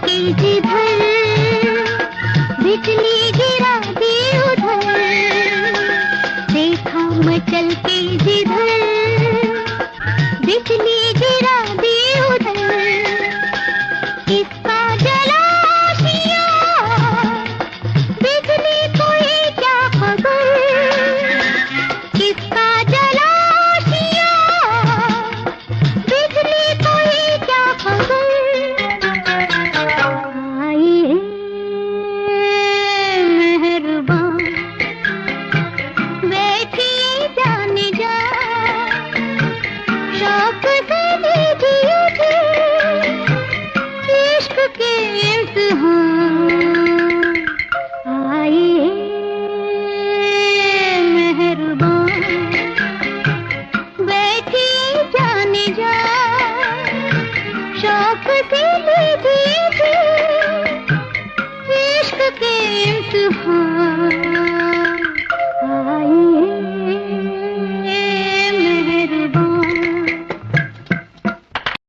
के जिधर बिजली गिरा दी उधर, देखा मचल के जिधर बिजली गिरा दी उधर, किसका जला दिया बिजली को ये क्या खबर, किसका जला दिया बिजली को ये क्या खबर। आइए मेहरबान बैठिए जाने जा, शौक से लीजिए इश्क के इम्तिहान। आइए मेहरबान बैठिए जाने जा, शौक से लीजिए इश्क के इम्तिहान।